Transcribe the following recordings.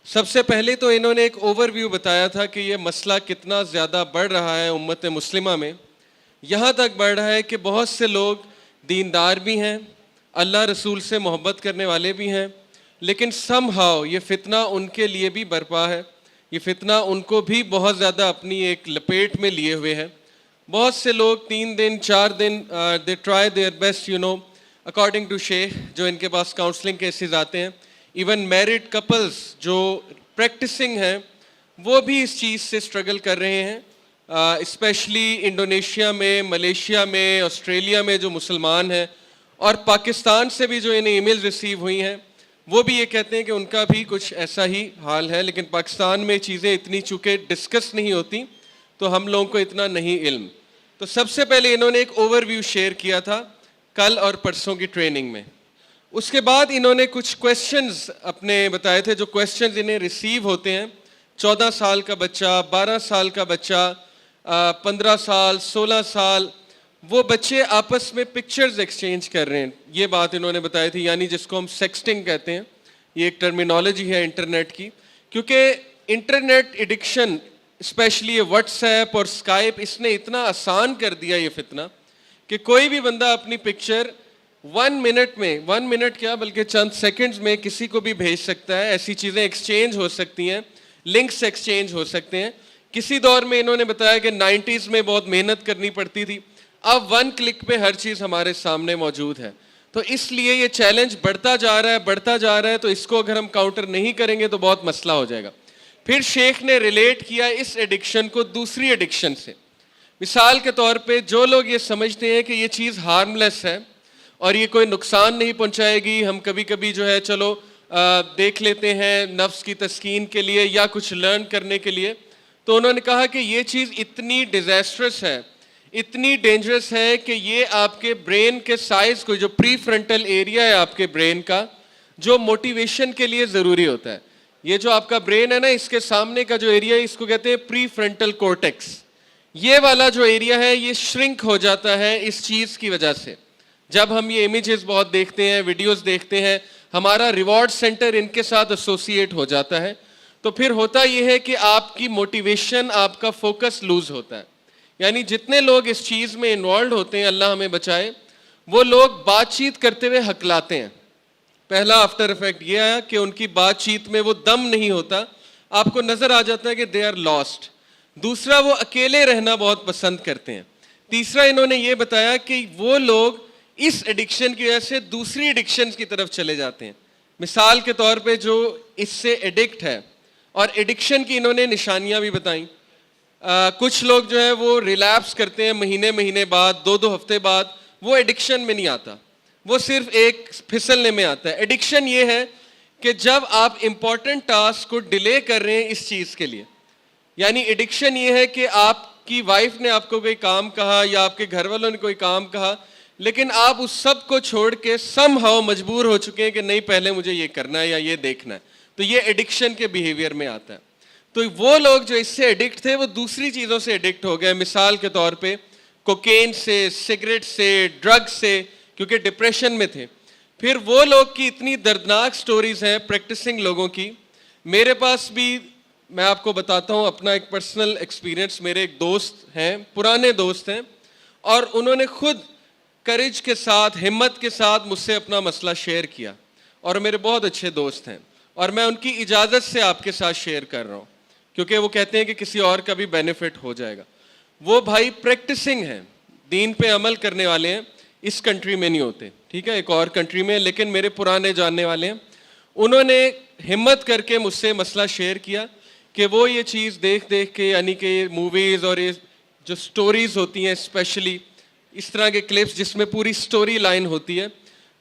سب سے پہلے تو انہوں نے ایک اوور ویو بتایا تھا کہ یہ مسئلہ کتنا زیادہ بڑھ رہا ہے امت مسلمہ میں. یہاں تک بڑھ رہا ہے کہ بہت سے لوگ دیندار بھی ہیں, اللہ رسول سے محبت کرنے والے بھی ہیں, لیکن سم ہاؤ یہ فتنہ ان کے لیے بھی برپا ہے, یہ فتنہ ان کو بھی بہت زیادہ اپنی ایک لپیٹ میں لیے ہوئے ہے. بہت سے لوگ 3 دن 4 دن they try their best according to Sheikh, جو ان کے پاس کاؤنسلنگ کیسز آتے ہیں. ایون میرڈ کپلز جو پریکٹسنگ ہیں وہ بھی اس چیز سے اسٹرگل کر رہے ہیں, اسپیشلی انڈونیشیا میں, ملیشیا میں, آسٹریلیا میں جو مسلمان ہیں, اور پاکستان سے بھی جو انہیں ای میل ریسیو ہوئی ہیں وہ بھی یہ کہتے ہیں کہ ان کا بھی کچھ ایسا ہی حال ہے. لیکن پاکستان میں چیزیں اتنی چونکہ ڈسکس نہیں ہوتی تو ہم لوگوں کو اتنا نہیں علم. تو سب سے پہلے انہوں نے ایک اوور ویو شیئر کیا تھا کل اور پرسوں کی ٹریننگ میں. اس کے بعد انہوں نے کچھ کویسچنز اپنے بتائے تھے, جو کویسچنز انہیں ریسیو ہوتے ہیں. 14 سال کا بچہ, 12 سال کا بچہ, 15 سال, 16 سال, وہ بچے آپس میں پکچرز ایکسچینج کر رہے ہیں. یہ بات انہوں نے بتائی تھی, یعنی جس کو ہم سیکسٹنگ کہتے ہیں. یہ ایک ٹرمینالوجی ہے انٹرنیٹ کی, کیونکہ انٹرنیٹ ایڈکشن اسپیشلی یہ واٹس ایپ اور اسکائپ اس نے اتنا آسان کر دیا یہ فتنہ کہ کوئی بھی بندہ اپنی پکچر 1 منٹ میں, 1 منٹ کیا بلکہ چند سیکنڈز میں کسی کو بھی بھیج سکتا ہے. ایسی چیزیں ایکسچینج ہو سکتی ہیں, لنکس ایکسچینج ہو سکتے ہیں. کسی دور میں انہوں نے بتایا کہ 90s میں بہت محنت کرنی پڑتی تھی, اب 1 کلک پہ ہر چیز ہمارے سامنے موجود ہے. تو اس لیے یہ چیلنج بڑھتا جا رہا ہے, تو اس کو اگر ہم کاؤنٹر نہیں کریں گے تو بہت مسئلہ ہو جائے گا. پھر شیخ نے ریلیٹ کیا اس ایڈکشن کو دوسری ایڈکشن سے. مثال کے طور پہ جو لوگ یہ سمجھتے ہیں کہ یہ چیز ہارملیس ہے اور یہ کوئی نقصان نہیں پہنچائے گی, ہم کبھی کبھی جو ہے چلو دیکھ لیتے ہیں نفس کی تسکین کے لیے یا کچھ لرن کرنے کے لیے, تو انہوں نے کہا کہ یہ چیز اتنی ڈیزاسٹرس ہے, اتنی ڈینجرس ہے کہ یہ آپ کے برین کے سائز کو, جو پری فرنٹل ایریا ہے آپ کے برین کا, جو موٹیویشن کے لیے ضروری ہوتا ہے, یہ جو آپ کا برین ہے نا, اس کے سامنے کا جو ایریا ہے اس کو کہتے ہیں پری فرنٹل کورٹیکس. یہ والا جو ایریا ہے یہ شرنک ہو جاتا ہے اس چیز کی وجہ سے. جب ہم یہ امیجز بہت دیکھتے ہیں, ویڈیوز دیکھتے ہیں, ہمارا ریوارڈ سینٹر ان کے ساتھ ایسوسیٹ ہو جاتا ہے, تو پھر ہوتا یہ ہے کہ آپ کی موٹیویشن, آپ کا فوکس لوز ہوتا ہے. یعنی جتنے لوگ اس چیز میں انوالوڈ ہوتے ہیں, اللہ ہمیں بچائے, وہ لوگ بات چیت کرتے ہوئے ہکلاتے ہیں. پہلا آفٹر افیکٹ یہ آیا کہ ان کی بات چیت میں وہ دم نہیں ہوتا, آپ کو نظر آ جاتا ہے کہ دے آر لاسٹ. دوسرا, وہ اکیلے رہنا بہت پسند کرتے ہیں. تیسرا, انہوں نے یہ بتایا کہ وہ لوگ اس ایڈکشن کی وجہ سے دوسری ایڈکشن کی طرف چلے جاتے ہیں. مثال کے طور پہ جو اس سے ایڈکٹ ہے, اور ایڈکشن کی انہوں نے نشانیاں بھی بتائیں. کچھ لوگ جو ہے وہ ریلیپس کرتے ہیں مہینے بعد, 2 ہفتے بعد, وہ ایڈکشن میں نہیں آتا, وہ صرف ایک پھسلنے میں آتا ہے. ایڈکشن یہ ہے کہ جب آپ امپورٹنٹ ٹاسک کو ڈیلے کر رہے ہیں اس چیز کے لیے. یعنی ایڈکشن یہ ہے کہ آپ کی وائف نے آپ کو کوئی کام کہا یا آپ کے گھر والوں نے کوئی کام کہا, لیکن آپ اس سب کو چھوڑ کے سم ہاؤ مجبور ہو چکے ہیں کہ نہیں پہلے مجھے یہ کرنا ہے یا یہ دیکھنا ہے. تو یہ ایڈکشن کے بیہیویئر میں آتا ہے. تو وہ لوگ جو اس سے ایڈکٹ تھے وہ دوسری چیزوں سے ایڈکٹ ہو گئے. مثال کے طور پہ کوکین سے, سگریٹ سے, ڈرگ سے, کیونکہ ڈپریشن میں تھے. پھر وہ لوگ کی اتنی دردناک سٹوریز ہیں پریکٹسنگ لوگوں کی. میرے پاس بھی, میں آپ کو بتاتا ہوں اپنا ایک پرسنل ایکسپیرینس. میرے ایک دوست ہیں, پرانے دوست ہیں, اور انہوں نے خود کریج کے ساتھ, ہمت کے ساتھ مجھ سے اپنا مسئلہ شیئر کیا, اور میرے بہت اچھے دوست ہیں, اور میں ان کی اجازت سے آپ کے ساتھ شیئر کر رہا ہوں کیونکہ وہ کہتے ہیں کہ کسی اور کا بھی بینیفٹ ہو جائے گا. وہ بھائی پریکٹسنگ ہیں, دین پہ عمل کرنے والے ہیں, اس کنٹری میں نہیں ہوتے, ٹھیک ہے, ایک اور کنٹری میں, لیکن میرے پرانے جاننے والے ہیں. انہوں نے ہمت کر کے مجھ سے مسئلہ شیئر کیا کہ وہ یہ چیز دیکھ کے, یعنی کہ موویز اور یہ جو سٹوریز ہوتی ہیں, اسپیشلی اس طرح کے کلپس جس میں پوری سٹوری لائن ہوتی ہے,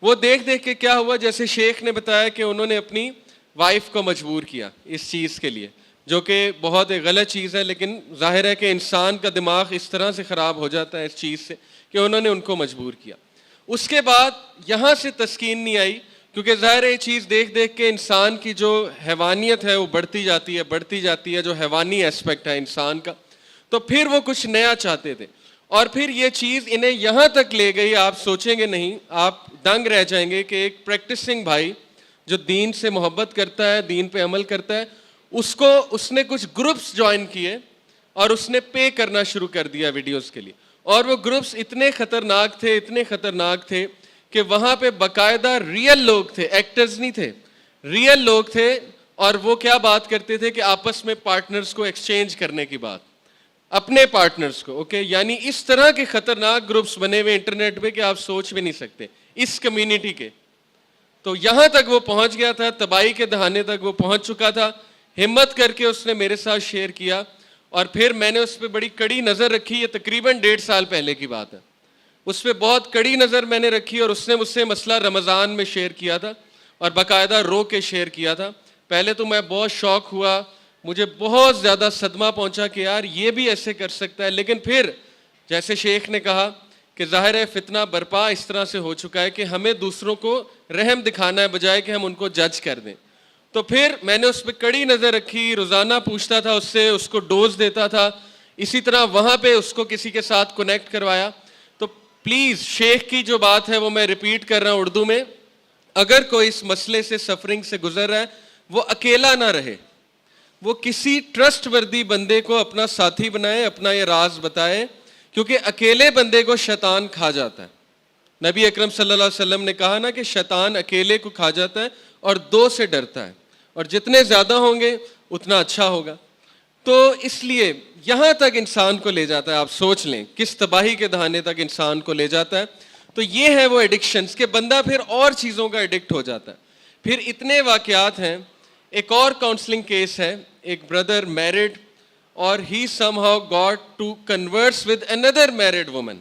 وہ دیکھ کے کیا ہوا, جیسے شیخ نے بتایا کہ انہوں نے اپنی وائف کو مجبور کیا اس چیز کے لیے, جو کہ بہت ایک غلط چیز ہے, لیکن ظاہر ہے کہ انسان کا دماغ اس طرح سے خراب ہو جاتا ہے اس چیز سے کہ انہوں نے ان کو مجبور کیا. اس کے بعد یہاں سے تسکین نہیں آئی, کیونکہ ظاہر ہے یہ چیز دیکھ کے انسان کی جو حیوانیت ہے وہ بڑھتی جاتی ہے, جو حیوانی ایسپیکٹ ہے انسان کا. تو پھر وہ کچھ نیا چاہتے تھے, اور پھر یہ چیز انہیں یہاں تک لے گئی, آپ سوچیں گے نہیں, آپ دنگ رہ جائیں گے کہ ایک پریکٹسنگ بھائی جو دین سے محبت کرتا ہے, دین پہ عمل کرتا ہے, اس نے کچھ گروپس جوائن کیے اور اس نے پے کرنا شروع کر دیا ویڈیوز کے لیے. اور وہ گروپس اتنے خطرناک تھے کہ وہاں پہ باقاعدہ ریئل لوگ تھے, ایکٹرز نہیں تھے, ریئل لوگ تھے. اور وہ کیا بات کرتے تھے کہ آپس میں پارٹنرز کو ایکسچینج کرنے کی بات, اپنے پارٹنرز کو. اوکے, یعنی اس طرح کے خطرناک گروپس بنے ہوئے انٹرنیٹ پہ کہ آپ سوچ بھی نہیں سکتے اس کمیونٹی کے. تو یہاں تک وہ پہنچ گیا تھا, تباہی کے دہانے تک وہ پہنچ چکا تھا. ہمت کر کے اس نے میرے ساتھ شیئر کیا اور پھر میں نے اس پہ بڑی کڑی نظر رکھی. یہ تقریباً 1.5 سال پہلے کی بات ہے. اس پہ بہت کڑی نظر میں نے رکھی اور اس نے مجھ سے مسئلہ رمضان میں شیئر کیا تھا اور باقاعدہ رو کے شیئر کیا تھا. پہلے تو میں بہت شوق ہوا, مجھے بہت زیادہ صدمہ پہنچا کہ یار یہ بھی ایسے کر سکتا ہے. لیکن پھر جیسے شیخ نے کہا کہ ظاہر ہے فتنہ برپا اس طرح سے ہو چکا ہے کہ ہمیں دوسروں کو رحم دکھانا ہے بجائے کہ ہم ان کو جج کر دیں. تو پھر میں نے اس پہ کڑی نظر رکھی, روزانہ پوچھتا تھا اس سے, اس کو ڈوز دیتا تھا. اسی طرح وہاں پہ اس کو کسی کے ساتھ کنیکٹ کروایا. تو پلیز شیخ کی جو بات ہے وہ میں ریپیٹ کر رہا ہوں اردو میں, اگر کوئی اس مسئلے سے سفرنگ سے گزر رہا ہے وہ اکیلا نہ رہے, وہ کسی ٹرسٹ وردی بندے کو اپنا ساتھی بنائے, اپنا یہ راز بتائے, کیونکہ اکیلے بندے کو شیطان کھا جاتا ہے. نبی اکرم صلی اللہ علیہ وسلم نے کہا نا کہ شیطان اکیلے کو کھا جاتا ہے اور 2 سے ڈرتا ہے, اور جتنے زیادہ ہوں گے اتنا اچھا ہوگا. تو اس لیے یہاں تک انسان کو لے جاتا ہے, آپ سوچ لیں کس تباہی کے دہانے تک انسان کو لے جاتا ہے. تو یہ ہے وہ ایڈکشنز کہ بندہ پھر اور چیزوں کا ایڈکٹ ہو جاتا ہے. پھر اتنے واقعات ہیں. ایک اور کاؤنسلنگ کیس ہے, ایک بردر میرڈ اور he somehow got to converse with unmarried woman,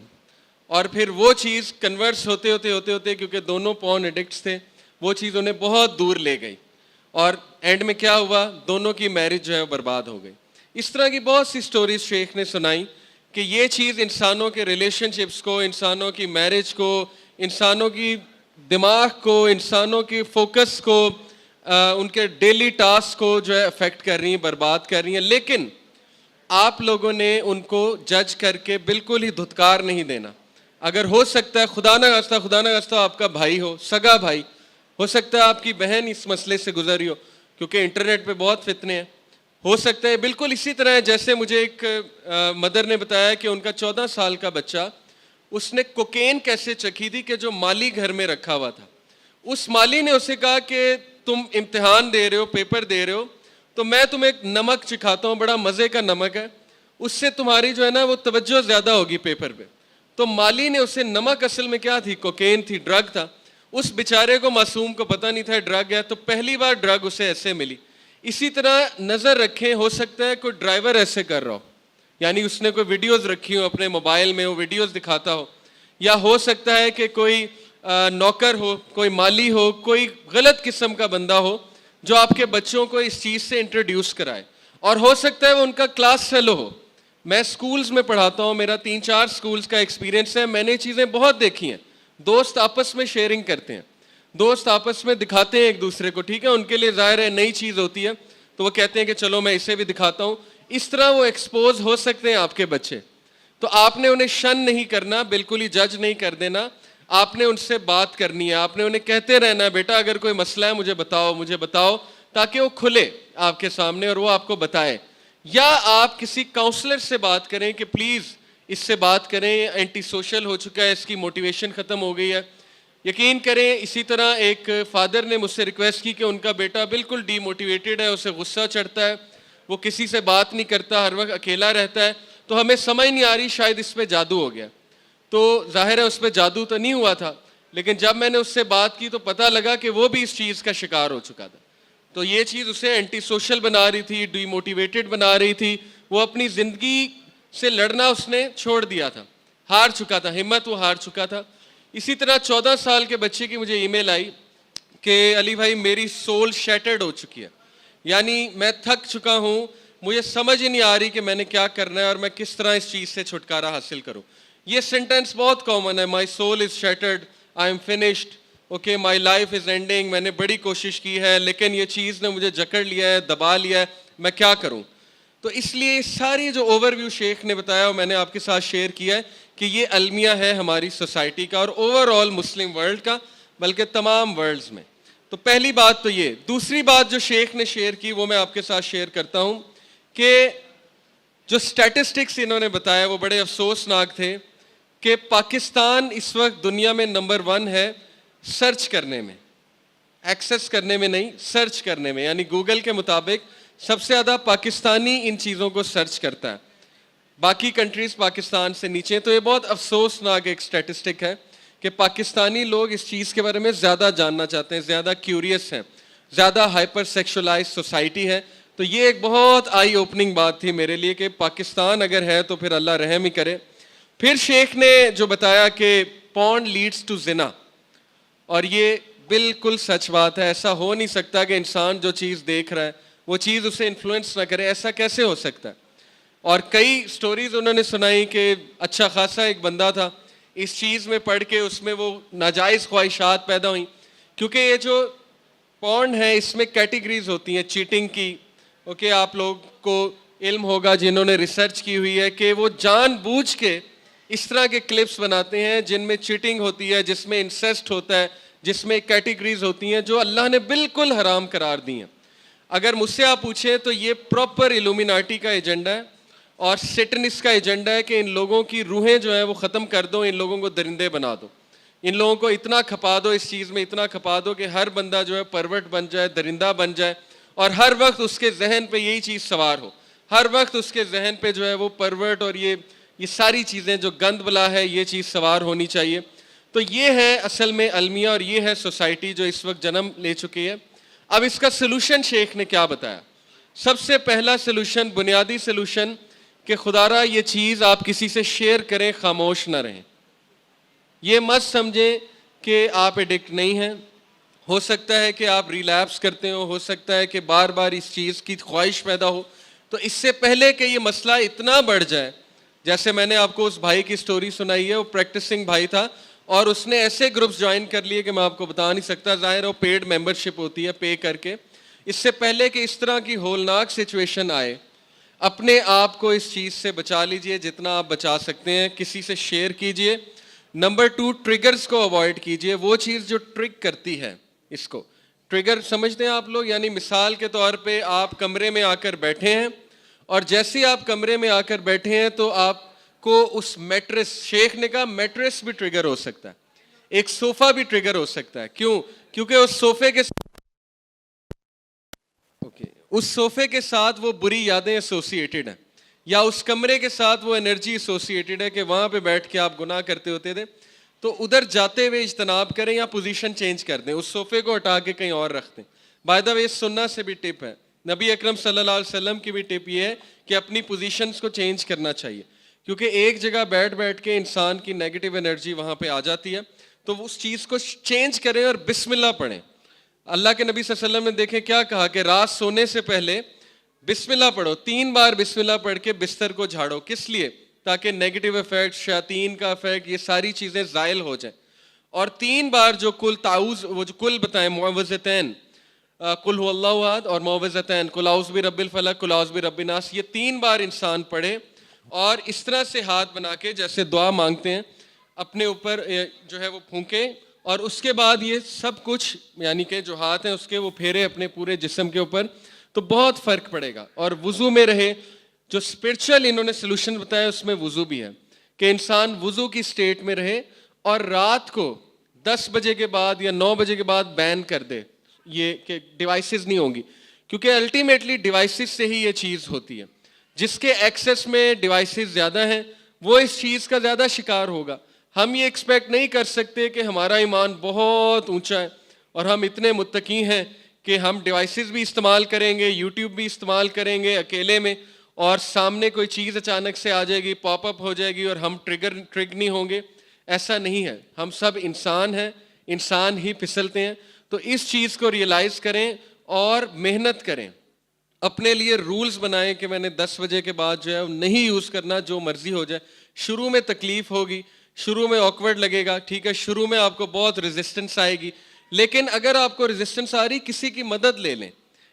اور پھر وہ چیز کنورس ہوتے کیونکہ دونوں پون ایڈکٹس تھے, وہ چیز انہیں بہت دور لے گئی اور اینڈ میں کیا ہوا, دونوں کی میرج جو ہے برباد ہو گئی. اس طرح کی بہت سی سٹوریز شیخ نے سنائی کہ یہ چیز انسانوں کے ریلیشن شپس کو, انسانوں کی میرج کو, انسانوں کی دماغ کو, انسانوں کی فوکس کو, ان کے ڈیلی ٹاسک کو جو ہے افیکٹ کر رہی ہیں, برباد کر رہی ہیں. لیکن آپ لوگوں نے ان کو جج کر کے بالکل ہی دھتکار نہیں دینا. اگر ہو سکتا ہے خدا نہ خواستہ آپ کا بھائی ہو, سگا بھائی ہو سکتا ہے, آپ کی بہن اس مسئلے سے گزری ہو, کیونکہ انٹرنیٹ پہ بہت فتنے ہیں. ہو سکتا ہے بالکل اسی طرح ہے جیسے مجھے ایک مدر نے بتایا کہ ان کا 14 سال کا بچہ, اس نے کوکین کیسے چکھی تھی کہ جو مالی گھر میں رکھا ہوا تھا, اس مالی نے اسے کہا کہ تم امتحان دے رہے ہو, پیپر دے رہے ہو, تو میں تمہیں ایک نمک چکھاتا ہوں, بڑا مزے کا نمک ہے, اس سے تمہاری جو ہے نا وہ توجہ زیادہ ہوگی پیپر پہ. تو مالی نے اسے, نمک اصل میں کیا تھی, کوکین تھی, ڈرگ تھا. اس بیچارے کو, معصوم کو پتہ نہیں تھا ڈرگ ہے, تو پہلی بار ڈرگ اسے ایسے ملی. اسی طرح نظر رکھیں, ہو سکتا ہے کوئی ڈرائیور ایسے کر رہا ہو, یعنی اس نے کوئی ویڈیوز رکھی ہو اپنے موبائل میں, وہ ویڈیوز دکھاتا ہو, یا ہو سکتا ہے کہ کوئی نوکر ہو, کوئی مالی ہو, کوئی غلط قسم کا بندہ ہو جو آپ کے بچوں کو اس چیز سے انٹروڈیوس کرائے. اور ہو سکتا ہے وہ ان کا کلاس فیلو ہو. میں سکولز میں پڑھاتا ہوں, میرا 3-4 سکولز کا ایکسپیرینس ہے, میں نے چیزیں بہت دیکھی ہیں. دوست آپس میں شیئرنگ کرتے ہیں, دوست آپس میں دکھاتے ہیں ایک دوسرے کو, ٹھیک ہے, ان کے لیے ظاہر ہے نئی چیز ہوتی ہے, تو وہ کہتے ہیں کہ چلو میں اسے بھی دکھاتا ہوں. اس طرح وہ ایکسپوز ہو سکتے ہیں آپ کے بچے. تو آپ نے انہیں شن نہیں کرنا, بالکل ہی جج نہیں کر دینا, آپ نے ان سے بات کرنی ہے, آپ نے انہیں کہتے رہنا ہے بیٹا اگر کوئی مسئلہ ہے مجھے بتاؤ, تاکہ وہ کھلے آپ کے سامنے اور وہ آپ کو بتائے. یا آپ کسی کاؤنسلر سے بات کریں کہ پلیز اس سے بات کریں, اینٹی سوشل ہو چکا ہے, اس کی موٹیویشن ختم ہو گئی ہے. یقین کریں اسی طرح ایک فادر نے مجھ سے ریکویسٹ کی کہ ان کا بیٹا بالکل ڈی موٹیویٹڈ ہے, اسے غصہ چڑھتا ہے, وہ کسی سے بات نہیں کرتا, ہر وقت اکیلا رہتا ہے. تو ہمیں سمجھ نہیں آ رہی شاید اس پہ جادو ہو گیا. تو ظاہر ہے اس پہ جادو تو نہیں ہوا تھا, لیکن جب میں نے اس سے بات کی تو پتہ لگا کہ وہ بھی اس چیز کا شکار ہو چکا تھا. تو یہ چیز اسے اینٹی سوشل بنا رہی تھی, ڈی موٹیویٹڈ بنا رہی تھی. وہ اپنی زندگی سے لڑنا اس نے چھوڑ دیا تھا, ہار چکا تھا, ہمت وہ ہار چکا تھا. اسی طرح 14 سال کے بچے کی مجھے ای میل آئی کہ علی بھائی میری سول شیٹرڈ ہو چکی ہے, یعنی میں تھک چکا ہوں, مجھے سمجھ ہی نہیں آ رہی کہ میں نے کیا کرنا ہے اور میں کس طرح اس چیز سے چھٹکارا حاصل کروں. یہ سینٹینس بہت کامن ہے, my soul is shattered, I am finished, okay my life is ending, میں نے بڑی کوشش کی ہے لیکن یہ چیز نے مجھے جکڑ لیا ہے, دبا لیا ہے, میں کیا کروں. تو اس لیے ساری جو اوور ویو شیخ نے بتایا اور میں نے آپ کے ساتھ شیئر کیا ہے کہ یہ المیہ ہے ہماری سوسائٹی کا اور اوور آل مسلم ورلڈ کا, بلکہ تمام ورلڈز میں. تو پہلی بات تو یہ. دوسری بات جو شیخ نے شیئر کی وہ میں آپ کے ساتھ شیئر کرتا ہوں کہ جو سٹیٹسٹکس انہوں نے بتایا وہ بڑے افسوسناک تھے کہ پاکستان اس وقت دنیا میں نمبر 1 ہے سرچ کرنے میں, ایکسس کرنے میں نہیں, سرچ کرنے میں. یعنی گوگل کے مطابق سب سے زیادہ پاکستانی ان چیزوں کو سرچ کرتا ہے, باقی کنٹریز پاکستان سے نیچے ہیں. تو یہ بہت افسوسناک ایک سٹیٹسٹک ہے کہ پاکستانی لوگ اس چیز کے بارے میں زیادہ جاننا چاہتے ہیں, زیادہ کیوریس ہیں, زیادہ ہائپر سیکشولائز سوسائٹی ہے. تو یہ ایک بہت آئی اوپننگ بات تھی میرے لیے کہ پاکستان اگر ہے تو پھر اللہ رحم ہی کرے. پھر شیخ نے جو بتایا کہ پورن لیڈز ٹو زنا, اور یہ بالکل سچ بات ہے. ایسا ہو نہیں سکتا کہ انسان جو چیز دیکھ رہا ہے وہ چیز اسے انفلوئنس نہ کرے, ایسا کیسے ہو سکتا ہے. اور کئی سٹوریز انہوں نے سنائی کہ اچھا خاصا ایک بندہ تھا, اس چیز میں پڑھ کے اس میں وہ ناجائز خواہشات پیدا ہوئیں. کیونکہ یہ جو پورن ہے اس میں کیٹیگریز ہوتی ہیں چیٹنگ کی. اوکے, آپ لوگ کو علم ہوگا جنہوں نے ریسرچ کی ہوئی ہے کہ وہ جان بوجھ کے اس طرح کے کلپس بناتے ہیں جن میں چیٹنگ ہوتی ہے, جس میں انسیسٹ ہوتا ہے, جس میں کیٹیگریز ہوتی ہیں جو اللہ نے بالکل حرام قرار دی ہیں. اگر مجھ سے آپ پوچھیں تو یہ پراپر ایلومیناٹی کا ایجنڈا ہے اور سیٹنس کا ایجنڈا ہے کہ ان لوگوں کی روحیں جو ہیں وہ ختم کر دو, ان لوگوں کو درندے بنا دو, ان لوگوں کو اتنا کھپا دو, اس چیز میں اتنا کھپا دو کہ ہر بندہ جو ہے پروٹ بن جائے, درندہ بن جائے, اور ہر وقت اس کے ذہن پہ یہی چیز سوار ہو, ہر وقت اس کے ذہن پہ جو ہے وہ پروٹ اور یہ ساری چیزیں جو گند بلا ہے یہ چیز سوار ہونی چاہیے. تو یہ ہے اصل میں المیہ اور یہ ہے سوسائٹی جو اس وقت جنم لے چکی ہے. اب اس کا سلوشن شیخ نے کیا بتایا. سب سے پہلا سلوشن, بنیادی سلوشن کہ خدا را یہ چیز آپ کسی سے شیئر کریں, خاموش نہ رہیں. یہ مت سمجھیں کہ آپ ایڈکٹ نہیں ہیں, ہو سکتا ہے کہ آپ ریلیپس کرتے ہو سکتا ہے کہ بار بار اس چیز کی خواہش پیدا ہو. تو اس سے پہلے کہ یہ مسئلہ اتنا بڑھ جائے, جیسے میں نے آپ کو اس بھائی کی سٹوری سنائی ہے, وہ پریکٹسنگ بھائی تھا اور اس نے ایسے گروپس جوائن کر لیے کہ میں آپ کو بتا نہیں سکتا. ظاہر وہ پیڈ ممبرشپ ہوتی ہے, پے کر کے. اس سے پہلے کہ اس طرح کی ہولناک سچویشن آئے, اپنے آپ کو اس چیز سے بچا لیجئے جتنا آپ بچا سکتے ہیں, کسی سے شیئر کیجئے. نمبر 2, ٹریگرز کو اوائڈ کیجئے. وہ چیز جو ٹرگ کرتی ہے, اس کو ٹریگر سمجھتے ہیں آپ لوگ. یعنی مثال کے طور پہ آپ کمرے میں آ کر بیٹھے ہیں اور جیسے ہی آپ کمرے میں آ کر بیٹھے ہیں تو آپ کو اس میٹریس, شیخ نے کہا میٹریس بھی ٹریگر ہو سکتا ہے, ایک صوفہ بھی ٹریگر ہو سکتا ہے. کیوں؟ کیونکہ اس صوفے کے ساتھ وہ بری یادیں ایسوسیٹڈ ہیں, یا اس کمرے کے ساتھ وہ انرجی ایسوسیٹڈ ہے کہ وہاں پہ بیٹھ کے آپ گناہ کرتے ہوتے تھے. تو ادھر جاتے ہوئے اجتناب کریں یا پوزیشن چینج کر دیں, اس صوفے کو ہٹا کے کہیں اور رکھ دیں. بائی دا وے سننا سے بھی ٹپ ہے, نبی اکرم صلی اللہ علیہ وسلم کی بھی ٹپ یہ ہے کہ اپنی پوزیشنز کو چینج کرنا چاہیے, کیونکہ ایک جگہ بیٹھ کے انسان کی نیگیٹو انرجی وہاں پہ آ جاتی ہے. تو اس چیز کو چینج کریں اور بسم اللہ پڑھیں. اللہ کے نبی صلی اللہ علیہ وسلم نے دیکھیں کیا کہا کہ رات سونے سے پہلے بسم اللہ پڑھو, 3 بار بسم اللہ پڑھ کے بستر کو جھاڑو. کس لیے؟ تاکہ نیگیٹو افیکٹ, شیاطین کا افیکٹ, یہ ساری چیزیں زائل ہو جائیں. اور 3 بار جو کل تعوذ, وہ جو کل بتائیں, معوذتین, قل هو اللہ احد, اور معوذتین, قل اعوذ برب الفلق, قل اعوذ برب الناس, یہ 3 بار انسان پڑھے اور اس طرح سے ہاتھ بنا کے جیسے دعا مانگتے ہیں اپنے اوپر جو ہے وہ پھونکے, اور اس کے بعد یہ سب کچھ یعنی کہ جو ہاتھ ہیں اس کے وہ پھیرے اپنے پورے جسم کے اوپر, تو بہت فرق پڑے گا. اور وضو میں رہے. جو اسپرچل انہوں نے سلوشن بتایا اس میں وضو بھی ہے کہ انسان وضو کی سٹیٹ میں رہے, اور رات کو 10 بجے کے بعد یا 9 بجے کے بعد بین کر دے یہ کہ ڈیوائسز نہیں ہوں گی, کیونکہ الٹیمیٹلی ڈیوائسز سے ہی یہ چیز ہوتی ہے. جس کے ایکسیس میں ڈیوائسز زیادہ ہیں وہ اس چیز کا زیادہ شکار ہوگا. ہم یہ ایکسپیکٹ نہیں کر سکتے کہ ہمارا ایمان بہت اونچا ہے اور ہم اتنے متقی ہیں کہ ہم ڈیوائسز بھی استعمال کریں گے, یوٹیوب بھی استعمال کریں گے اکیلے میں, اور سامنے کوئی چیز اچانک سے آ جائے گی, پاپ اپ ہو جائے گی اور ہم ٹرگ نہیں ہوں گے. ایسا نہیں ہے, ہم سب انسان ہیں, انسان ہی پھسلتے ہیں. تو اس چیز کو ریئلائز کریں اور محنت کریں, اپنے لیے رولز بنائیں کہ میں نے 10 بجے کے بعد جو ہے نہیں یوز کرنا, جو مرضی ہو جائے. شروع میں تکلیف ہوگی, شروع میں آکورڈ لگے گا, ٹھیک ہے, شروع میں آپ کو بہت ریزسٹنس آئے گی, لیکن اگر آپ کو ریزسٹنس آ رہی, کسی کی مدد لے لیں.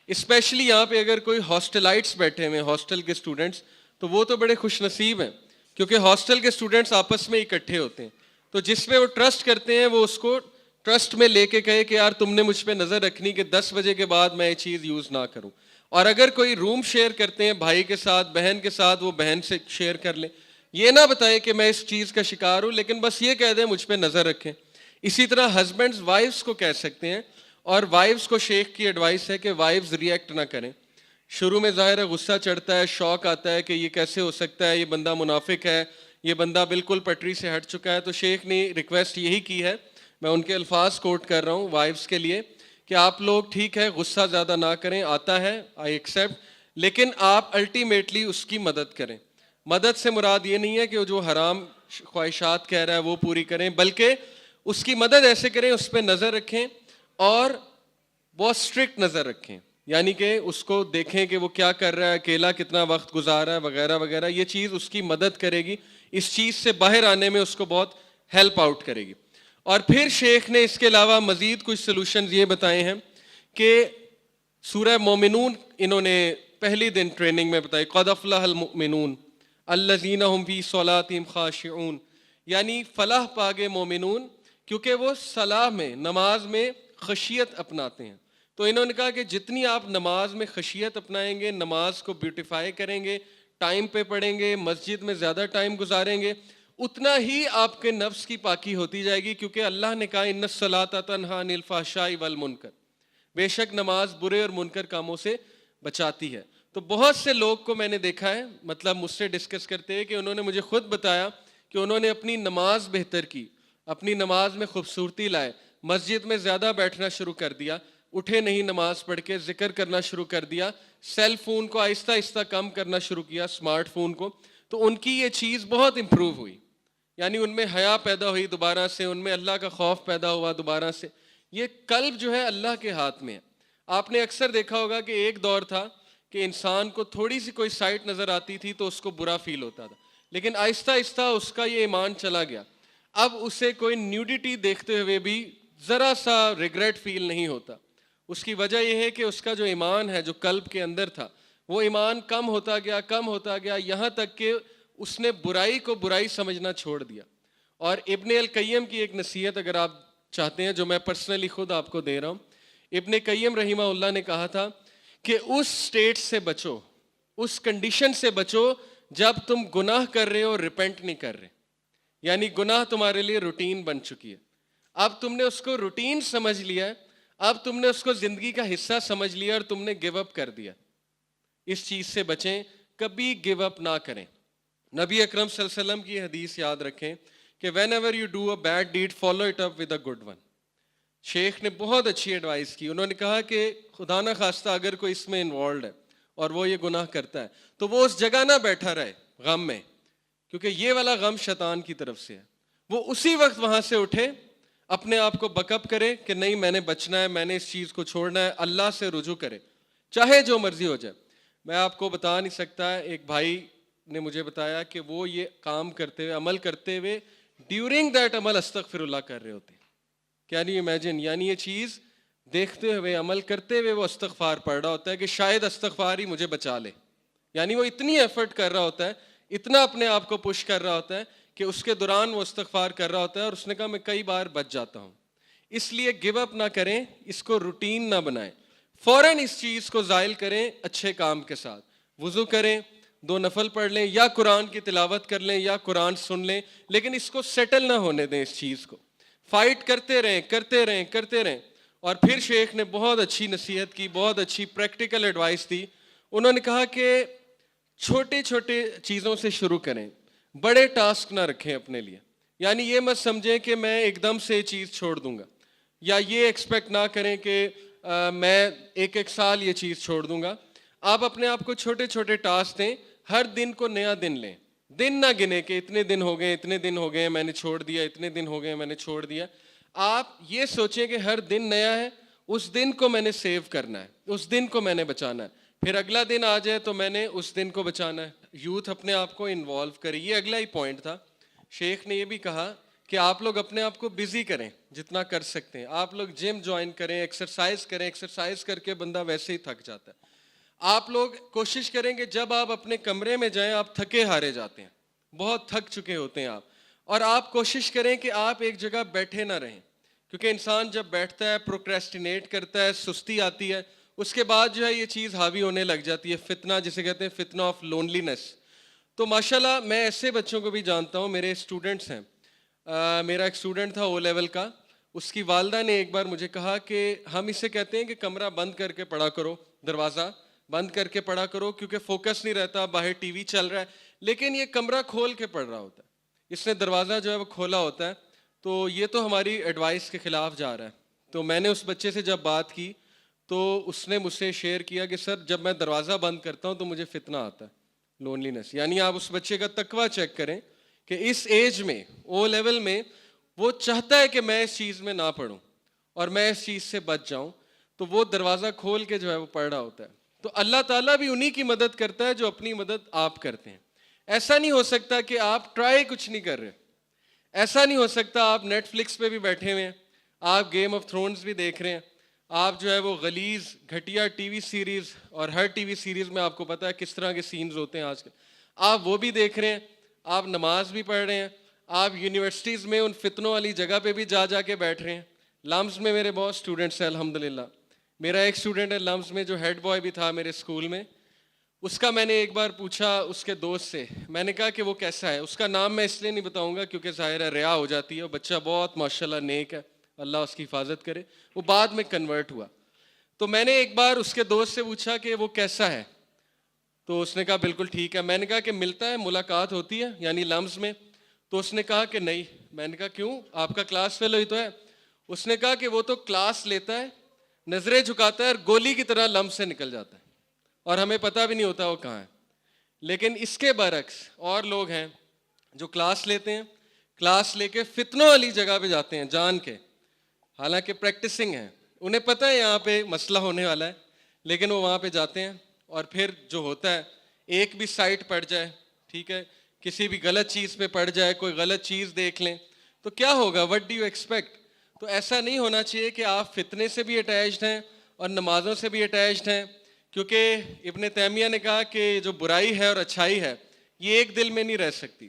اسپیشلی یہاں پہ اگر کوئی ہاسٹلائٹس بیٹھے ہوئے, ہاسٹل کے اسٹوڈنٹس, تو وہ تو بڑے خوش نصیب ہیں کیونکہ ہاسٹل کے اسٹوڈنٹس آپس میں اکٹھے ہوتے ہیں, تو جس میں وہ ٹرسٹ کرتے ہیں وہ اس کو ٹرسٹ میں لے کے کہے کہ یار تم نے مجھ پہ نظر رکھنی کہ 10 بجے کے بعد میں یہ چیز یوز نہ کروں. اور اگر کوئی روم شیئر کرتے ہیں بھائی کے ساتھ بہن کے ساتھ, وہ بہن سے شیئر کر لیں. یہ نہ بتائیں کہ میں اس چیز کا شکار ہوں, لیکن بس یہ کہہ دیں مجھ پہ نظر رکھیں. اسی طرح ہسبینڈز وائفز کو کہہ سکتے ہیں, اور وائفز کو شیخ کی ایڈوائس ہے کہ وائفز ریئیکٹ نہ کریں. شروع میں ظاہر ہے غصہ چڑھتا ہے, شوق آتا ہے کہ یہ کیسے ہو سکتا ہے, یہ بندہ منافق ہے, یہ بندہ بالکل پٹری سے ہٹ چکا ہے. تو شیخ نے ریکویسٹ یہی کی ہے, میں ان کے الفاظ کوٹ کر رہا ہوں وائفز کے لیے, کہ آپ لوگ ٹھیک ہے غصہ زیادہ نہ کریں, آتا ہے آئی ایکسیپٹ, لیکن آپ الٹیمیٹلی اس کی مدد کریں. مدد سے مراد یہ نہیں ہے کہ وہ جو حرام خواہشات کہہ رہا ہے وہ پوری کریں, بلکہ اس کی مدد ایسے کریں, اس پہ نظر رکھیں اور بہت اسٹرکٹ نظر رکھیں. یعنی کہ اس کو دیکھیں کہ وہ کیا کر رہا ہے, اکیلا کتنا وقت گزار رہا ہے وغیرہ وغیرہ. یہ چیز اس کی مدد کرے گی, اس چیز سے باہر آنے میں اس کو بہت ہیلپ آؤٹ کرے گی. اور پھر شیخ نے اس کے علاوہ مزید کچھ سلوشنز یہ بتائے ہیں کہ سورہ مومنون انہوں نے پہلی دن ٹریننگ میں بتائی, قد افلح المؤمنون الذین هم فی صلاتہم خاشعون, یعنی فلاح پاگے مومنون کیونکہ وہ صلاح میں نماز میں خشیت اپناتے ہیں. تو انہوں نے کہا کہ جتنی آپ نماز میں خشیت اپنائیں گے, نماز کو بیوٹیفائی کریں گے, ٹائم پہ پڑھیں گے, مسجد میں زیادہ ٹائم گزاریں گے, اتنا ہی آپ کے نفس کی پاکی ہوتی جائے گی. کیونکہ اللہ نے کہا ان الصلاۃ تنہی عن الفحشاء والمنکر, بے شک نماز برے اور منکر کاموں سے بچاتی ہے. تو بہت سے لوگ کو میں نے دیکھا ہے, مطلب مجھ سے ڈسکس کرتے ہیں کہ انہوں نے مجھے خود بتایا کہ انہوں نے اپنی نماز بہتر کی, اپنی نماز میں خوبصورتی لائے, مسجد میں زیادہ بیٹھنا شروع کر دیا, اٹھے نہیں نماز پڑھ کے, ذکر کرنا شروع کر دیا, سیل فون کو آہستہ آہستہ کم کرنا شروع کیا, اسمارٹ فون کو. تو ان کی یہ چیز بہت امپروو ہوئی, یعنی ان میں حیا پیدا ہوئی دوبارہ سے, ان میں اللہ کا خوف پیدا ہوا دوبارہ سے. یہ قلب جو ہے اللہ کے ہاتھ میں ہے. آپ نے اکثر دیکھا ہوگا کہ ایک دور تھا کہ انسان کو تھوڑی سی کوئی سائٹ نظر آتی تھی تو اس کو برا فیل ہوتا تھا, لیکن آہستہ آہستہ اس کا یہ ایمان چلا گیا. اب اسے کوئی نیوڈیٹی دیکھتے ہوئے بھی ذرا سا ریگریٹ فیل نہیں ہوتا. اس کی وجہ یہ ہے کہ اس کا جو ایمان ہے جو قلب کے اندر تھا, وہ ایمان کم ہوتا گیا, کم ہوتا گیا, یہاں تک کہ اس نے برائی کو برائی سمجھنا چھوڑ دیا. اور ابن القیم کی ایک نصیحت اگر آپ چاہتے ہیں, جو میں پرسنلی خود آپ کو دے رہا ہوں, ابن قیم رحمہ اللہ نے کہا تھا کہ اس سٹیٹ سے بچو, اس کنڈیشن سے بچو جب تم گناہ کر رہے ہو ریپینٹ نہیں کر رہے. یعنی گناہ تمہارے لیے روٹین بن چکی ہے, اب تم نے اس کو روٹین سمجھ لیا ہے, اب تم نے اس کو زندگی کا حصہ سمجھ لیا اور تم نے گیو اپ کر دیا. اس چیز سے بچیں, کبھی گیو اپ نہ کریں. نبی اکرم صلی اللہ علیہ وسلم کی حدیث یاد رکھیں کہ when ever you do a bad deed follow it up with a good one. شیخ نے بہت اچھی ایڈوائس کی. انہوں نے کہا کہ خدا نہ خواستہ اگر کوئی اس میں انوالوڈ ہے اور وہ یہ گناہ کرتا ہے تو وہ اس جگہ نہ بیٹھا رہے غم میں, کیونکہ یہ والا غم شیطان کی طرف سے ہے. وہ اسی وقت وہاں سے اٹھے, اپنے آپ کو بیک اپ کرے کہ نہیں میں نے بچنا ہے, میں نے اس چیز کو چھوڑنا ہے, اللہ سے رجوع کرے چاہے جو مرضی ہو جائے. میں آپ کو بتا نہیں سکتا, ایک بھائی نے مجھے بتایا کہ وہ یہ کام کرتے ہوئے, عمل کرتے ہوئے, ڈیورنگ دیٹ عمل استغفر اللہ کر رہے ہوتے ہیں. کین یو امیجن, یعنی یہ چیز دیکھتے ہوئے عمل کرتے ہوئے وہ استغفار پڑھ رہا ہوتا ہے کہ شاید استغفار ہی مجھے بچا لے. یعنی وہ اتنی ایفرٹ کر رہا ہوتا ہے, اتنا اپنے آپ کو پش کر رہا ہوتا ہے کہ اس کے دوران وہ استغفار کر رہا ہوتا ہے, اور اس نے کہا میں کئی بار بچ جاتا ہوں. اس لیے گیو اپ نہ کریں, اس کو روٹین نہ بنائیں, فوراً اس چیز کو زائل کریں اچھے کام کے ساتھ. وضو کریں, 2 نفل پڑھ لیں, یا قرآن کی تلاوت کر لیں, یا قرآن سن لیں, لیکن اس کو سیٹل نہ ہونے دیں. اس چیز کو فائٹ کرتے رہیں کرتے رہیں کرتے رہیں. اور پھر شیخ نے بہت اچھی نصیحت کی, بہت اچھی پریکٹیکل ایڈوائس دی. انہوں نے کہا کہ چھوٹے چھوٹے چیزوں سے شروع کریں, بڑے ٹاسک نہ رکھیں اپنے لیے. یعنی یہ مت سمجھیں کہ میں ایک دم سے یہ چیز چھوڑ دوں گا, یا یہ ایکسپیکٹ نہ کریں کہ میں ایک سال یہ چیز چھوڑ دوں گا. آپ اپنے آپ کو چھوٹے چھوٹے ٹاسک دیں, ہر دن کو نیا دن لیں. دن نہ گنے کہ اتنے دن ہو گئے, اتنے دن ہو گئے میں نے چھوڑ دیا, اتنے دن ہو گئے میں نے چھوڑ دیا. آپ یہ سوچیں کہ ہر دن نیا ہے, اس دن کو میں نے سیو کرنا ہے, اس دن کو میں نے بچانا ہے. پھر اگلا دن آ جائے تو میں نے اس دن کو بچانا ہے. یوتھ اپنے آپ کو انوالو کرے, یہ اگلا ہی پوائنٹ تھا. شیخ نے یہ بھی کہا کہ آپ لوگ اپنے آپ کو بزی کریں جتنا کر سکتے ہیں. آپ لوگ جم جوائن کریں, ایکسرسائز کریں, ایکسرسائز کر کے بندہ ویسے ہی تھک جاتا ہے. آپ لوگ کوشش کریں کہ جب آپ اپنے کمرے میں جائیں آپ تھکے ہارے جاتے ہیں, بہت تھک چکے ہوتے ہیں آپ, اور آپ کوشش کریں کہ آپ ایک جگہ بیٹھے نہ رہیں. کیونکہ انسان جب بیٹھتا ہے پروکریسٹینیٹ کرتا ہے, سستی آتی ہے, اس کے بعد جو ہے یہ چیز حاوی ہونے لگ جاتی ہے, فتنہ جسے کہتے ہیں, فتنہ آف لونلینس. تو ماشاءاللہ میں ایسے بچوں کو بھی جانتا ہوں, میرے اسٹوڈنٹس ہیں. میرا ایک اسٹوڈنٹ تھا او لیول کا, اس کی والدہ نے ایک بار مجھے کہا کہ ہم اسے کہتے ہیں کہ کمرہ بند کر کے پڑھا کرو, دروازہ بند کر کے پڑھا کرو, کیونکہ فوکس نہیں رہتا, باہر ٹی وی چل رہا ہے, لیکن یہ کمرہ کھول کے پڑھ رہا ہوتا ہے, اس نے دروازہ جو ہے وہ کھولا ہوتا ہے. تو یہ تو ہماری ایڈوائس کے خلاف جا رہا ہے. تو میں نے اس بچے سے جب بات کی تو اس نے مجھ سے شیئر کیا کہ سر جب میں دروازہ بند کرتا ہوں تو مجھے فتنہ آتا ہے, لونلینس. یعنی آپ اس بچے کا تقویٰ چیک کریں کہ اس ایج میں, او لیول میں, وہ چاہتا ہے کہ میں اس چیز میں نہ پڑھوں اور میں اس چیز سے بچ جاؤں, تو وہ دروازہ کھول کے جو ہے وہ پڑھ رہا ہوتا ہے. تو اللہ تعالیٰ بھی انہی کی مدد کرتا ہے جو اپنی مدد آپ کرتے ہیں. ایسا نہیں ہو سکتا کہ آپ ٹرائی کچھ نہیں کر رہے, ایسا نہیں ہو سکتا آپ نیٹ فلکس پہ بھی بیٹھے ہوئے ہیں, آپ گیم آف تھرونز بھی دیکھ رہے ہیں, آپ جو ہے وہ غلیظ گھٹیا ٹی وی سیریز, اور ہر ٹی وی سیریز میں آپ کو پتہ ہے کس طرح کے سینز ہوتے ہیں آج کل, آپ وہ بھی دیکھ رہے ہیں, آپ نماز بھی پڑھ رہے ہیں, آپ یونیورسٹیز میں ان فتنوں والی جگہ پہ بھی جا کے بیٹھ رہے ہیں. لمز میں میرے بہت اسٹوڈنٹس ہیں الحمدللہ. میرا ایک اسٹوڈنٹ ہے لمز میں جو ہیڈ بوائے بھی تھا میرے اسکول میں, اس کا میں نے ایک بار پوچھا اس کے دوست سے, میں نے کہا کہ وہ کیسا ہے. اس کا نام میں اس لیے نہیں بتاؤں گا کیونکہ ظاہر ہے ریا ہو جاتی ہے, وہ بچہ بہت ماشاءاللہ نیک ہے, اللہ اس کی حفاظت کرے. وہ بعد میں کنورٹ ہوا. تو میں نے ایک بار اس کے دوست سے پوچھا کہ وہ کیسا ہے, تو اس نے کہا بالکل ٹھیک ہے. میں نے کہا کہ ملتا ہے, ملاقات ہوتی ہے یعنی لمز میں؟ تو اس نے کہا کہ نہیں. میں نے کہا کیوں, آپ کا کلاس فیلو ہی تو ہے. اس نے کہا کہ وہ تو کلاس لیتا ہے, نظریں جھکاتا ہے اور گولی کی طرح لمز سے نکل جاتا ہے, اور ہمیں پتہ بھی نہیں ہوتا وہ کہاں ہے. لیکن اس کے برعکس اور لوگ ہیں جو کلاس لیتے ہیں, کلاس لے کے فتنوں والی جگہ پہ جاتے ہیں جان کے, حالانکہ پریکٹسنگ ہے, انہیں پتہ ہے یہاں پہ مسئلہ ہونے والا ہے, لیکن وہ وہاں پہ جاتے ہیں. اور پھر جو ہوتا ہے, ایک بھی سائٹ پڑ جائے, ٹھیک ہے, کسی بھی غلط چیز پہ پڑ جائے, کوئی غلط چیز دیکھ لیں تو کیا ہوگا, وٹ ڈو یو ایکسپیکٹ. تو ایسا نہیں ہونا چاہیے کہ آپ فتنے سے بھی اٹیچڈ ہیں اور نمازوں سے بھی اٹیچڈ ہیں, کیونکہ ابن تیمیہ نے کہا کہ جو برائی ہے اور اچھائی ہے یہ ایک دل میں نہیں رہ سکتی,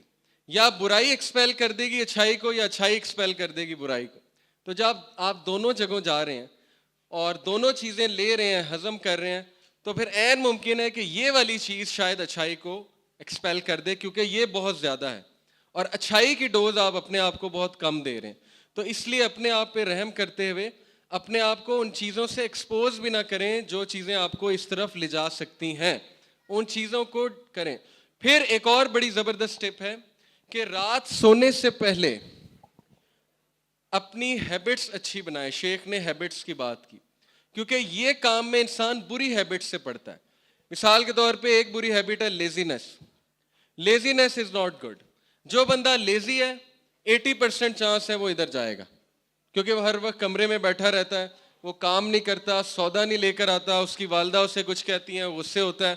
یا برائی ایکسپیل کر دے گی اچھائی کو, یا اچھائی ایکسپیل کر دے گی برائی کو. تو جب آپ دونوں جگہوں جا رہے ہیں اور دونوں چیزیں لے رہے ہیں, ہضم کر رہے ہیں, تو پھر عین ممکن ہے کہ یہ والی چیز شاید اچھائی کو ایکسپیل کر دے, کیونکہ یہ بہت زیادہ ہے, اور اچھائی کی ڈوز آپ اپنے آپ کو بہت کم دے رہے ہیں. تو اس لیے اپنے آپ پہ رحم کرتے ہوئے اپنے آپ کو ان چیزوں سے ایکسپوز بھی نہ کریں جو چیزیں آپ کو اس طرف لے جا سکتی ہیں, ان چیزوں کو کریں. پھر ایک اور بڑی زبردست ٹپ ہے کہ رات سونے سے پہلے اپنی ہیبٹس اچھی بنائیں. شیخ نے ہیبٹس کی بات کی, کیونکہ یہ کام میں انسان بری ہیبٹ سے پڑتا ہے. مثال کے طور پہ ایک بری ہیبٹ ہے لیزینس. لیزینس از ناٹ گڈ. جو بندہ لیزی ہے 80% چانس ہے وہ ادھر جائے گا, کیونکہ وہ ہر وقت کمرے میں بیٹھا رہتا ہے, وہ کام نہیں کرتا, سودا نہیں لے کر آتا, اس کی والدہ اسے کچھ کہتی ہیں غصے ہوتا ہے,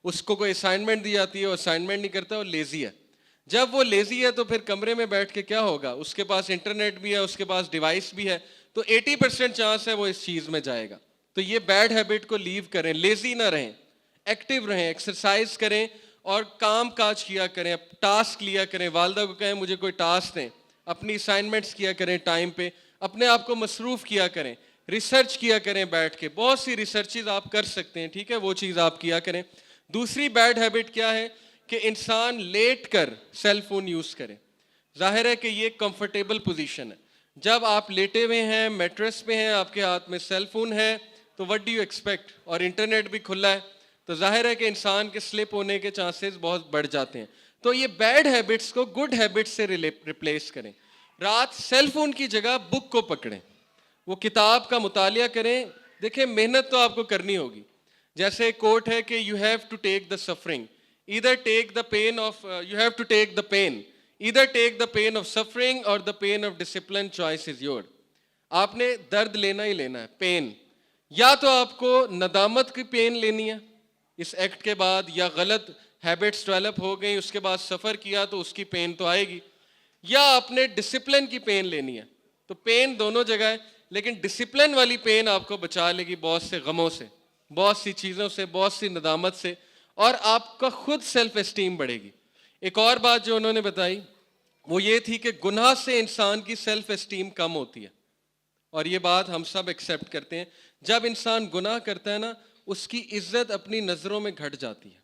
اس کو کوئی اسائنمنٹ دی جاتی ہے وہ اسائنمنٹ نہیں کرتا, وہ لیزی ہے. جب وہ لیزی ہے تو پھر کمرے میں بیٹھ کے کیا ہوگا, اس کے پاس انٹرنیٹ بھی ہے, اس کے پاس ڈیوائس بھی ہے, تو 80% چانس ہے وہ اس چیز میں جائے گا. تو یہ بیڈ ہیبٹ کو لیو کریں, لیزی نہ رہیں, ایکٹیو رہیں, ایکسرسائز کریں اور کام کاج کیا کریں, ٹاسک لیا کریں. والدہ کو کہیں مجھے کوئی ٹاسک دیں, اپنی اسائنمنٹس کیا کریں ٹائم پہ, اپنے آپ کو مصروف کیا کریں, ریسرچ کیا کریں بیٹھ کے, بہت سی ریسرچز آپ کر سکتے ہیں, ٹھیک ہے, وہ چیز آپ کیا کریں. دوسری بیڈ ہیبٹ کیا ہے کہ انسان لیٹ کر سیل فون یوز کرے. ظاہر ہے کہ یہ کمفرٹیبل پوزیشن ہے, جب آپ لیٹے ہوئے ہیں, میٹریس پہ ہیں, آپ کے ہاتھ میں سیل فون ہے, تو وٹ ڈو یو ایکسپیکٹ, اور انٹرنیٹ بھی کھلا ہے, تو ظاہر ہے کہ انسان کے سلپ ہونے کے چانسز بہت بڑھ جاتے ہیں. تو یہ بیڈ ہیبٹس کو گڈ ہیبٹس سے ریپلیس کریں. رات سیل فون کی جگہ بک کو پکڑیں, وہ کتاب کا مطالعہ کریں. دیکھیں محنت تو آپ کو کرنی ہوگی, جیسے ایک کوٹ ہے کہ you have to take the suffering, either take the pain of you have to take the pain, either take the pain of suffering or the pain of discipline, choice is yours. آپ نے درد لینا ہی لینا ہے, pain, یا تو آپ کو ندامت کی پین لینی ہے اس ایکٹ کے بعد, یا غلط ہیبٹس ڈیولپ ہو گئی اس کے بعد سفر کیا تو اس کی پین تو آئے گی, یا آپ نے ڈسپلن کی پین لینی ہے. تو پین دونوں جگہ ہے, لیکن ڈسپلن والی پین آپ کو بچا لے گی بہت سے غموں سے, بہت سی چیزوں سے, بہت سی ندامت سے, اور آپ کا خود سیلف اسٹیم بڑھے گی. ایک اور بات جو انہوں نے بتائی وہ یہ تھی کہ گناہ سے انسان کی سیلف اسٹیم کم ہوتی ہے. اور یہ بات ہم سب ایکسیپٹ کرتے ہیں. جب انسان گناہ کرتا ہے نا, اس کی عزت اپنی نظروں میں گھٹ جاتی ہے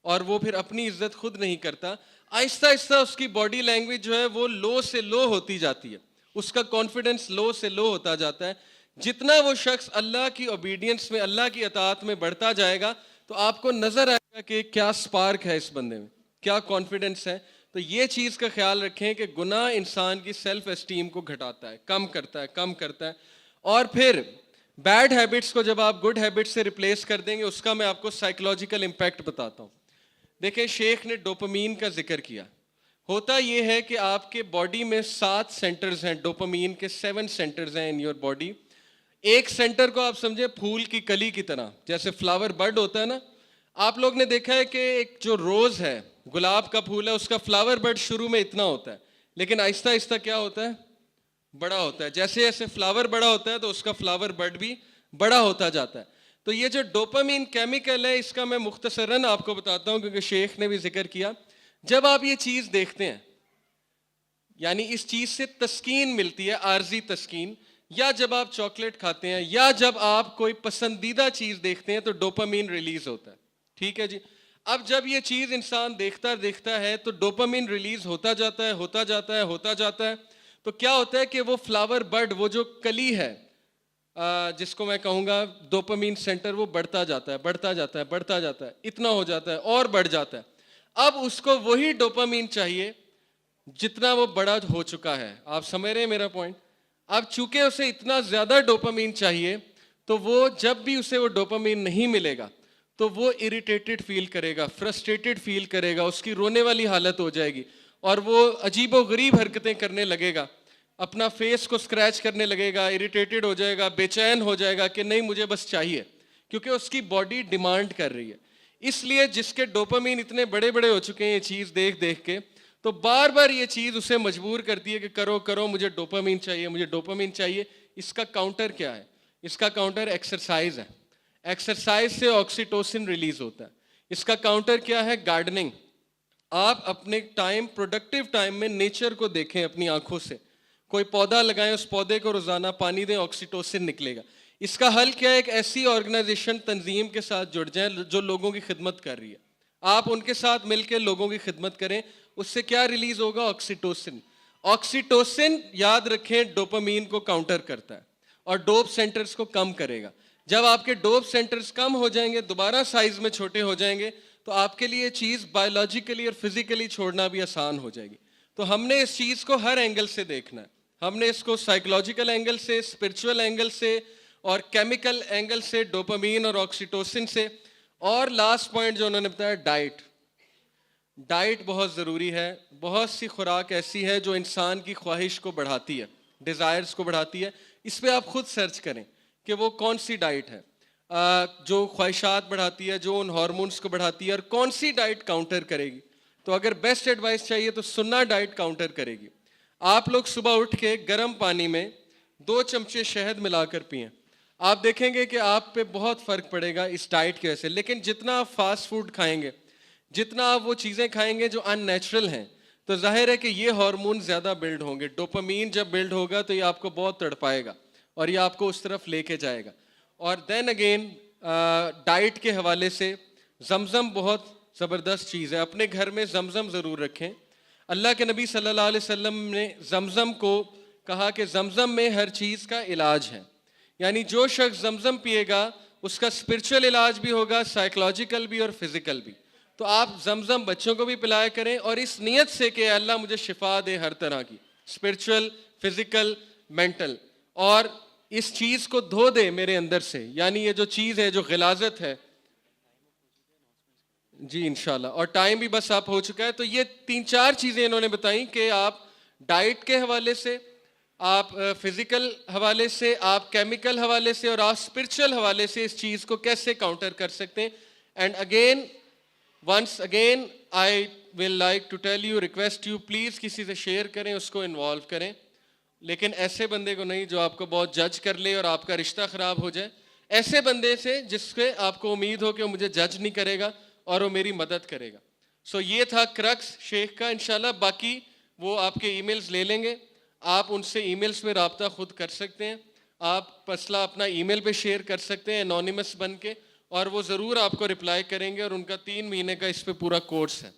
اور وہ پھر اپنی عزت خود نہیں کرتا. آہستہ آہستہ اس کی باڈی لینگویج جو ہے وہ لو سے لو ہوتی جاتی ہے, اس کا کانفیڈنس لو سے لو ہوتا جاتا ہے. جتنا وہ شخص اللہ کی اوبیڈینس میں, اللہ کی اطاعت میں بڑھتا جائے گا تو آپ کو نظر آئے گا کہ کیا سپارک ہے اس بندے میں, کیا کانفیڈنس ہے. تو یہ چیز کا خیال رکھیں کہ گناہ انسان کی سیلف اسٹیم کو گھٹاتا ہے, کم کرتا ہے. اور پھر بیڈ ہیبٹس کو جب آپ گڈ ہیبٹ سے ریپلیس کر دیں گے, اس کا میں آپ کو سائیکولوجیکل امپیکٹ بتاتا ہوں. دیکھیں, شیخ نے ڈوپامین کا ذکر کیا. ہوتا یہ ہے کہ آپ کے باڈی میں 7 سینٹرز ہیں, ڈوپامین کے 7 سینٹرز ہیں ان یور باڈی. ایک سینٹر کو آپ سمجھے پھول کی کلی کی طرح, جیسے فلاور بڈ ہوتا ہے نا. آپ لوگ نے دیکھا ہے کہ ایک جو روز ہے, گلاب کا پھول ہے, اس کا فلاور بڈ شروع میں اتنا ہوتا ہے, لیکن آہستہ آہستہ کیا ہوتا ہے, بڑا ہوتا ہے. جیسے جیسے فلاور بڑا ہوتا ہے تو اس کا فلاور بڈ بھی بڑا ہوتا جاتا ہے. تو یہ جو ڈوپامین کیمیکل ہے, اس کا میں مختصراً آپ کو بتاتا ہوں کیونکہ شیخ نے بھی ذکر کیا. جب آپ یہ چیز دیکھتے ہیں, یعنی اس چیز سے تسکین ملتی ہے, عارضی تسکین, یا جب آپ چاکلیٹ کھاتے ہیں یا جب آپ کوئی پسندیدہ چیز دیکھتے ہیں تو ڈوپامین ریلیز ہوتا ہے. ٹھیک ہے جی. اب جب یہ چیز انسان دیکھتا ہے تو ڈوپامین ریلیز ہوتا جاتا ہے. تو کیا ہوتا ہے کہ وہ فلاور بڈ, وہ جو کلی ہے جس کو میں کہوں گا ڈوپامین سینٹر, وہ بڑھتا جاتا ہے, اتنا ہو جاتا ہے اور بڑھ جاتا ہے. اب اس کو وہی ڈوپامین چاہیے جتنا وہ بڑا ہو چکا ہے. آپ سمجھ رہے ہیں میرا پوائنٹ؟ اب چونکہ اسے اتنا زیادہ ڈوپامین چاہیے تو وہ جب بھی اسے وہ ڈوپامین نہیں ملے گا تو وہ اریٹیٹڈ فیل کرے گا, فرسٹریٹڈ فیل کرے گا, اس کی رونے والی حالت ہو جائے گی اور وہ عجیب و غریب حرکتیں کرنے لگے گا, اپنا فیس کو اسکریچ کرنے لگے گا, اریٹیٹڈ ہو جائے گا, بے چین ہو جائے گا کہ نہیں مجھے بس چاہیے, کیونکہ اس کی باڈی ڈیمانڈ کر رہی ہے. اس لیے جس کے ڈوپامین اتنے بڑے بڑے ہو چکے ہیں یہ چیز دیکھ کے, تو بار بار یہ چیز اسے مجبور کرتی ہے کہ کرو مجھے ڈوپامین چاہیے. اس کا کاؤنٹر کیا ہے؟ اس کا کاؤنٹر ایکسرسائز ہے. ایکسرسائز سے آکسیٹوسن ریلیز ہوتا ہے. اس کا کاؤنٹر کیا ہے؟ گارڈننگ. آپ اپنے پروڈکٹیو ٹائم میں نیچر کو دیکھیں اپنی آنکھوں سے, کوئی پودا لگائیں, اس پودے کو روزانہ پانی دیں, آکسیٹوسن نکلے گا. اس کا حل کیا ہے؟ ایک ایسی آرگنائزیشن, تنظیم کے ساتھ جڑ جائیں جو لوگوں کی خدمت کر رہی ہے. آپ ان کے ساتھ مل کے لوگوں کی خدمت کریں, اس سے کیا ریلیز ہوگا؟ آکسیٹوسن. آکسیٹوسن یاد رکھیں ڈوپامین کو کاؤنٹر کرتا ہے اور ڈوپ سینٹرز کو کم کرے گا. جب آپ کے ڈوپ سینٹرز کم ہو جائیں گے, دوبارہ سائز میں چھوٹے ہو جائیں گے, تو آپ کے لیے چیز بایولوجیکلی اور فزیکلی چھوڑنا بھی آسان ہو جائے گی. تو ہم نے اس چیز کو ہر اینگل سے دیکھنا ہے. ہم نے اس کو سائیکولوجیکل اینگل سے, اسپرچول اینگل سے اور کیمیکل اینگل سے, ڈوپامین اور آکسیٹوسن سے. اور لاسٹ پوائنٹ جو انہوں نے بتایا, ڈائٹ بہت ضروری ہے. بہت سی خوراک ایسی ہے جو انسان کی خواہش کو بڑھاتی ہے, ڈیزائرز کو بڑھاتی ہے. اس پہ آپ خود سرچ کریں کہ وہ کون سی ڈائٹ ہے جو خواہشات بڑھاتی ہے, جو ان ہارمونز کو بڑھاتی ہے, اور کون سی ڈائٹ کاؤنٹر کرے گی. تو اگر بیسٹ ایڈوائس چاہیے تو سننا ڈائٹ کاؤنٹر کرے گی. آپ لوگ صبح اٹھ کے گرم پانی میں 2 چمچے شہد ملا کر پئیں, آپ دیکھیں گے کہ آپ پہ بہت فرق پڑے گا اس ڈائٹ کی وجہ سے. لیکن جتنا آپ فاسٹ فوڈ کھائیں گے, جتنا آپ وہ چیزیں کھائیں گے جو ان نیچرل ہیں, تو ظاہر ہے کہ یہ ہارمون زیادہ بلڈ ہوں گے. ڈوپامین جب بلڈ ہوگا تو یہ آپ کو بہت تڑپائے گا اور یہ آپ کو اس طرف لے کے جائے گا. اور دین اگین ڈائٹ کے حوالے سے زمزم بہت زبردست چیز ہے. اپنے گھر میں زمزم ضرور رکھیں. اللہ کے نبی صلی اللہ علیہ وسلم نے زمزم کو کہا کہ زمزم میں ہر چیز کا علاج ہے. یعنی جو شخص زمزم پیے گا اس کا اسپرچول علاج بھی ہوگا, سائیکولوجیکل بھی اور فزیکل بھی. تو آپ زمزم بچوں کو بھی پلایا کریں, اور اس نیت سے کہ اللہ مجھے شفا دے ہر طرح کی, اسپرچول, فزیکل, مینٹل, اور اس چیز کو دھو دے میرے اندر سے. یعنی یہ جو چیز ہے, جو غلاظت ہے, جی انشاءاللہ. اور ٹائم بھی بس آپ ہو چکا ہے. تو یہ 3-4 چیزیں انہوں نے بتائیں کہ آپ ڈائٹ کے حوالے سے, آپ فزیکل حوالے سے, آپ کیمیکل حوالے سے, اور آپ اسپرچول حوالے سے اس چیز کو کیسے کاؤنٹر کر سکتے ہیں. And again once again I will like to tell you, request you, please کسی سے شیئر کریں, اس کو انوالو کریں, لیکن ایسے بندے کو نہیں جو آپ کو بہت جج کر لے اور آپ کا رشتہ خراب ہو جائے. ایسے بندے سے جس سے آپ کو امید ہو کہ وہ مجھے جج نہیں کرے گا اور وہ میری مدد کرے گا. سو یہ تھا کرکس شیخ کا. انشاءاللہ باقی وہ آپ کے ای میلز لے لیں گے, آپ ان سے ای میلز میں رابطہ خود کر سکتے ہیں. آپ مسئلہ اپنا ای میل پہ شیئر کر سکتے ہیں انونیمس بن کے, اور وہ ضرور آپ کو رپلائی کریں گے, اور ان کا 3 مہینے کا اس پہ پورا کورس ہے.